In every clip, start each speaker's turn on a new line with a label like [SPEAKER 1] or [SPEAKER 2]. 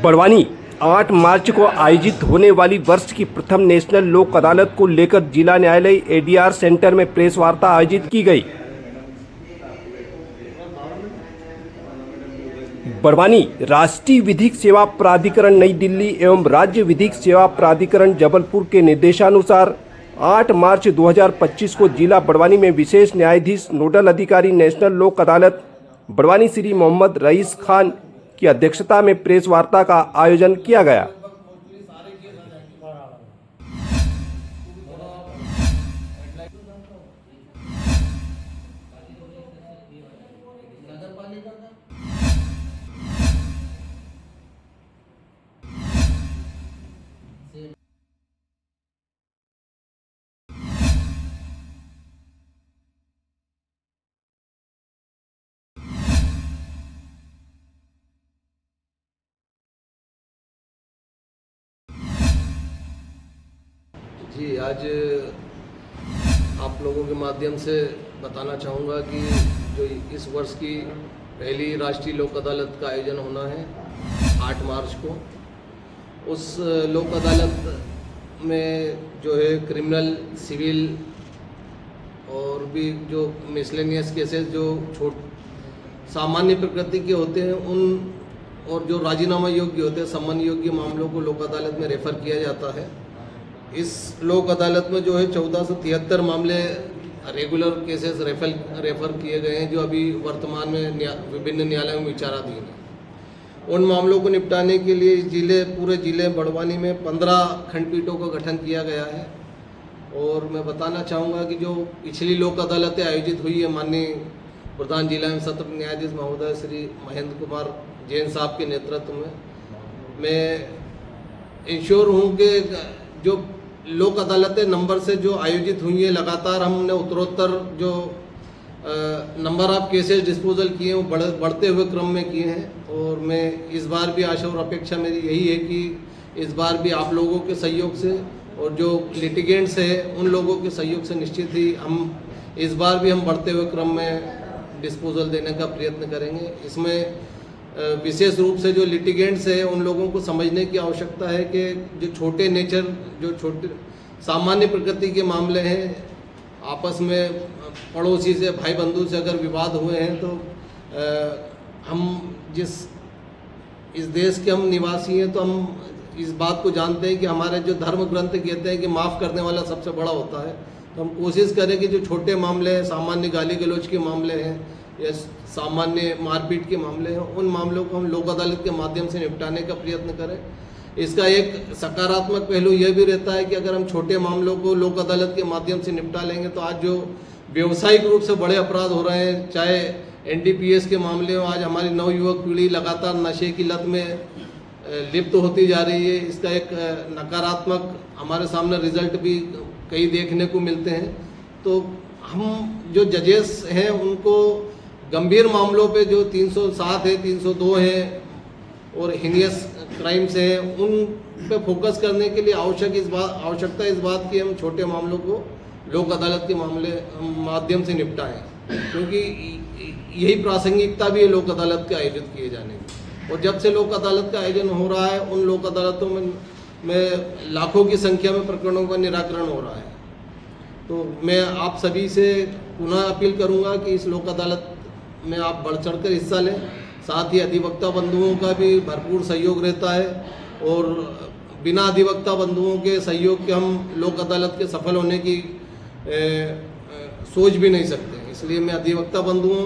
[SPEAKER 1] बड़वानी 8 मार्च को आयोजित होने वाली वर्ष की प्रथम नेशनल लोक अदालत को लेकर जिला न्यायालय एडीआर सेंटर में प्रेस वार्ता आयोजित की गई। बड़वानी राष्ट्रीय विधिक सेवा प्राधिकरण नई दिल्ली एवं राज्य विधिक सेवा प्राधिकरण जबलपुर के निर्देशानुसार 8 मार्च 2025 को जिला बड़वानी में विशेष न्यायाधीश नोडल अधिकारी नेशनल लोक अदालत बड़वानी श्री मोहम्मद रईस खान की अध्यक्षता में प्रेस वार्ता का आयोजन किया गया।
[SPEAKER 2] जी, आज आप लोगों के माध्यम से बताना चाहूँगा कि जो इस वर्ष की पहली राष्ट्रीय लोक अदालत का आयोजन होना है 8 मार्च को, उस लोक अदालत में जो है क्रिमिनल, सिविल और भी जो मिसलेनियस केसेस जो सामान्य प्रकृति के होते हैं उन और जो राजीनामा योग्य होते हैं, सम्मान योग्य मामलों को लोक अदालत में रेफ़र किया जाता है। इस लोक अदालत में जो है 1473 मामले रेगुलर केसेस रेफर किए गए हैं जो अभी वर्तमान में विभिन्न न्यायालयों में विचाराधीन हैं। उन मामलों को निपटाने के लिए पूरे जिले बड़वानी में 15 खंडपीठों का गठन किया गया है। और मैं बताना चाहूँगा कि जो पिछली लोक अदालतें आयोजित हुई है माननीय प्रधान जिला एवं सत्र न्यायाधीश महोदय श्री महेंद्र कुमार जैन साहब के नेतृत्व में मैं इंश्योर हूँ कि जो लोक अदालतें नंबर से जो आयोजित हुई है, लगातार हमने उत्तरोत्तर जो नंबर ऑफ केसेस डिस्पोजल किए हैं वो बढ़ते हुए क्रम में किए हैं। और मैं इस बार भी आशा और अपेक्षा मेरी यही है कि इस बार भी आप लोगों के सहयोग से और जो लिटिगेंट्स है उन लोगों के सहयोग से निश्चित ही हम इस बार भी हम बढ़ते हुए क्रम में डिस्पोजल देने का प्रयत्न करेंगे। इसमें विशेष रूप से जो लिटिगेंट्स है उन लोगों को समझने की आवश्यकता है कि जो छोटे नेचर, जो छोटे सामान्य प्रकृति के मामले हैं, आपस में पड़ोसी से, भाई बंधु से अगर विवाद हुए हैं तो हम इस देश के हम निवासी हैं तो हम इस बात को जानते हैं कि हमारे जो धर्म ग्रंथ कहते हैं कि माफ़ करने वाला सबसे बड़ा होता है। तो हम कोशिश करें कि जो छोटे मामले हैं, सामान्य गाली गलौज के मामले हैं या सामान्य मारपीट के मामले हैं, उन मामलों को हम लोक अदालत के माध्यम से निपटाने का प्रयत्न करें। इसका एक सकारात्मक पहलू यह भी रहता है कि अगर हम छोटे मामलों को लोक अदालत के माध्यम से निपटा लेंगे तो आज जो व्यावसायिक रूप से बड़े अपराध हो रहे हैं, चाहे एनडीपीएस के मामले में, आज हमारी नवयुवक पीढ़ी लगातार नशे की लत में लिप्त होती जा रही है। इसका एक नकारात्मक हमारे सामने रिजल्ट भी कई देखने को मिलते हैं। तो हम जो जजेस हैं उनको गंभीर मामलों पे जो 307 है, 302 है और हीनियस क्राइम्स है, उन पे फोकस करने के लिए आवश्यकता इस बात की हम छोटे मामलों को लोक अदालत के माध्यम से निपटाएं, क्योंकि यही प्रासंगिकता भी है लोक अदालत के आयोजित किए जाने की। और जब से लोक अदालत का आयोजन हो रहा है उन लोक अदालतों में लाखों की संख्या में प्रकरणों का निराकरण हो रहा है। तो मैं आप सभी से पुनः अपील करूंगा कि इस लोक अदालत में आप बढ़ चढ़कर हिस्सा लें। साथ ही अधिवक्ता बंधुओं का भी भरपूर सहयोग रहता है और बिना अधिवक्ता बंधुओं के सहयोग के हम लोक अदालत के सफल होने की सोच भी नहीं सकते। इसलिए मैं अधिवक्ता बंधुओं,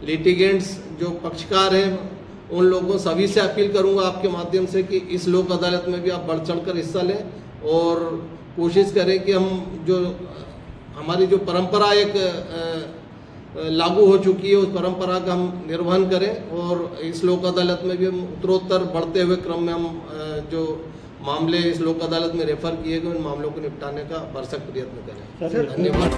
[SPEAKER 2] लिटिगेंट्स जो पक्षकार हैं, उन लोगों सभी से अपील करूंगा आपके माध्यम से कि इस लोक अदालत में भी आप बढ़ चढ़कर हिस्सा लें और कोशिश करें कि हम जो हमारी जो परंपरा एक लागू हो चुकी है उस परंपरा का हम निर्वहन करें और इस लोक अदालत में भी हम उत्तरोत्तर बढ़ते हुए क्रम में हम जो मामले इस लोक अदालत में रेफर किए गए उन मामलों को निपटाने का भरसक प्रयत्न करें। धन्यवाद।